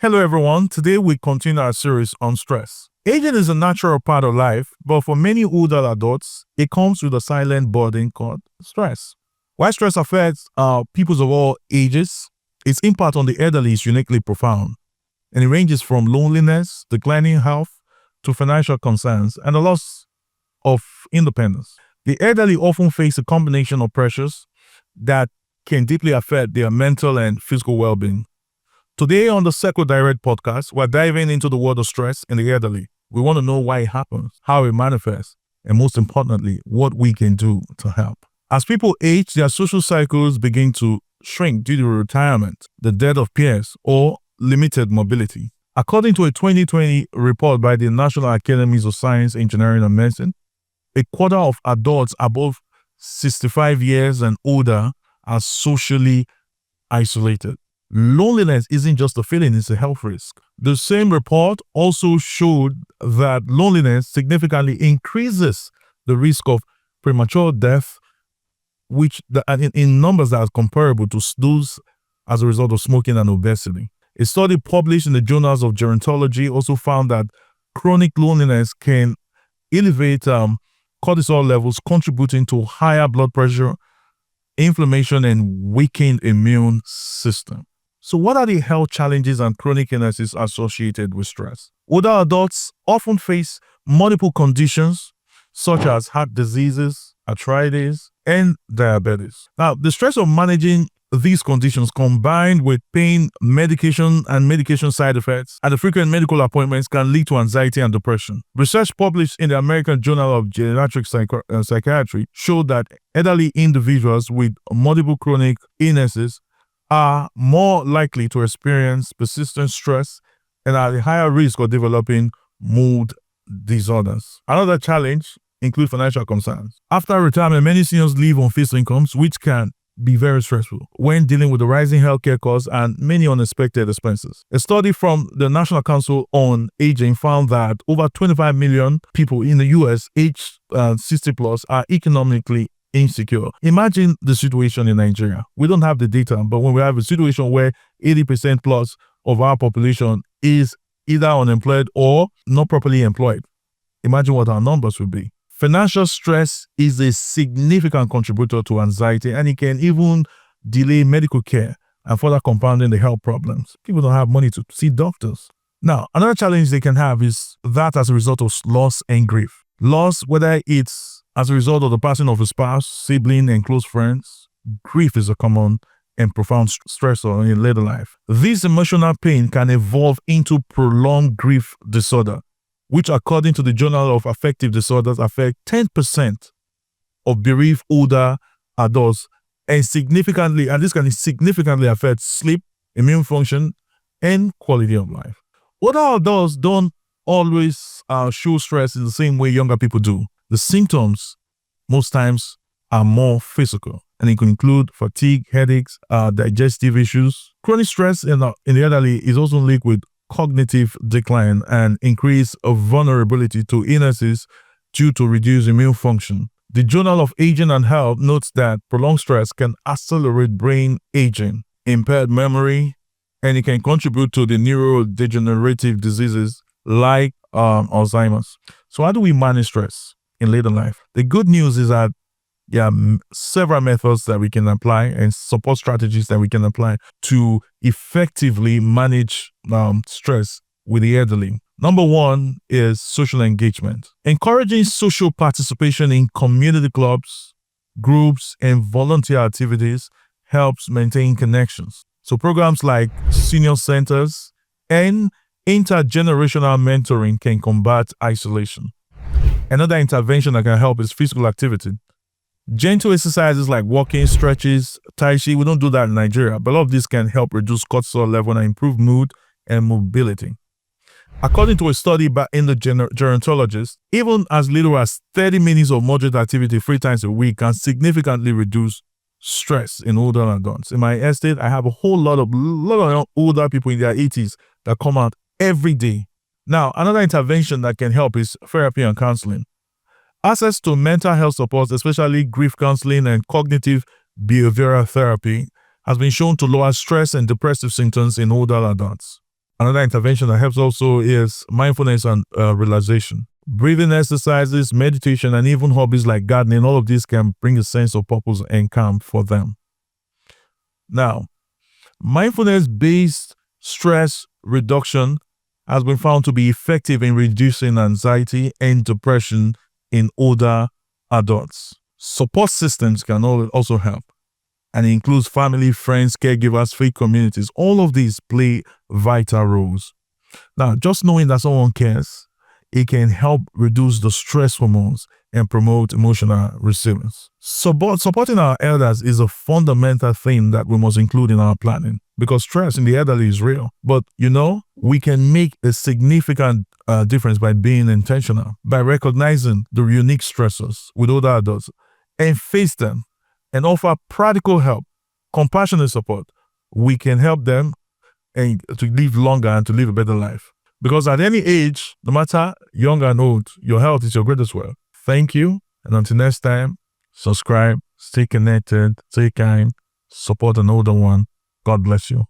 Hello everyone, today we continue our series on stress. Aging is a natural part of life, but for many older adults, it comes with a silent burden called stress. While stress affects people of all ages, its impact on the elderly is uniquely profound, and it ranges from loneliness, declining health, to financial concerns and the loss of independence. The elderly often face a combination of pressures that can deeply affect their mental and physical well-being. Today on the Circle Direct podcast, we're diving into the world of stress in the elderly. We want to know why it happens, how it manifests, and most importantly, what we can do to help. As people age, their social cycles begin to shrink due to retirement, the death of peers, or limited mobility. According to a 2020 report by the National Academies of Science, Engineering, and Medicine, a quarter of adults above 65 years and older are socially isolated. Loneliness isn't just a feeling, it's a health risk. The same report also showed that loneliness significantly increases the risk of premature death, which in numbers that are comparable to those as a result of smoking and obesity. A study published in the Journals of Gerontology also found that chronic loneliness can elevate cortisol levels, contributing to higher blood pressure, inflammation, and weakened immune system. So what are the health challenges and chronic illnesses associated with stress? Older adults often face multiple conditions such as heart diseases, arthritis, and diabetes. Now, the stress of managing these conditions combined with pain, medication, and medication side effects and the frequent medical appointments can lead to anxiety and depression. Research published in the American Journal of Geriatric Psychiatry showed that elderly individuals with multiple chronic illnesses are more likely to experience persistent stress and are at higher risk of developing mood disorders. Another challenge includes financial concerns. After retirement, many seniors live on fixed incomes, which can be very stressful when dealing with the rising healthcare costs and many unexpected expenses. A study from the National Council on Aging found that over 25 million people in the US aged 60 plus are economically insecure. Imagine the situation in Nigeria. We don't have the data, but when we have a situation where 80% plus of our population is either unemployed or not properly employed, imagine what our numbers would be. Financial stress is a significant contributor to anxiety, and it can even delay medical care and further compounding the health problems. People don't have money to see doctors. Now, another challenge they can have is that as a result of loss and grief. Loss, whether it's as a result of the passing of a spouse, sibling, and close friends, grief is a common and profound stressor in later life. This emotional pain can evolve into prolonged grief disorder, which according to the Journal of Affective Disorders affect 10% of bereaved older adults and this can significantly affect sleep, immune function, and quality of life. Older adults don't always show stress in the same way younger people do. The symptoms most times are more physical, and it can include fatigue, headaches, digestive issues. Chronic stress in the elderly is also linked with cognitive decline and increased vulnerability to illnesses due to reduced immune function. The Journal of Aging and Health notes that prolonged stress can accelerate brain aging, impaired memory, and it can contribute to the neurodegenerative diseases like Alzheimer's. So how do we manage stress in later life? The good news is that there are several methods that we can apply and support strategies that we can apply to effectively manage stress with the elderly. Number one is social engagement. Encouraging social participation in community clubs, groups, and volunteer activities helps maintain connections. So programs like senior centers and intergenerational mentoring can combat isolation. Another intervention that can help is physical activity. Gentle exercises like walking, stretches, tai chi, we don't do that in Nigeria, but all of this can help reduce cortisol level and improve mood and mobility. According to a study in the gerontologist, even as little as 30 minutes of moderate activity 3 times a week can significantly reduce stress in older adults. In my estate, I have a whole lot of older people in their 80s that come out every day. Now, another intervention that can help is therapy and counseling. Access to mental health support, especially grief counseling and cognitive behavioral therapy, has been shown to lower stress and depressive symptoms in older adults. Another intervention that helps also is mindfulness and relaxation. Breathing exercises, meditation, and even hobbies like gardening, all of these can bring a sense of purpose and calm for them. Now, mindfulness-based stress reduction has been found to be effective in reducing anxiety and depression in older adults. Support systems can also help, and it includes family, friends, caregivers, faith communities. All of these play vital roles. Now, just knowing that someone cares, it can help reduce the stress hormones and promote emotional resilience. Supporting our elders is a fundamental thing that we must include in our planning, because stress in the elderly is real. But we can make a significant difference by being intentional, by recognizing the unique stressors with older adults and face them and offer practical help, compassionate support. We can help them and to live longer and to live a better life. Because at any age, no matter young and old, your health is your greatest wealth. Thank you. And until next time, subscribe, stay connected, stay kind, support an older one. God bless you.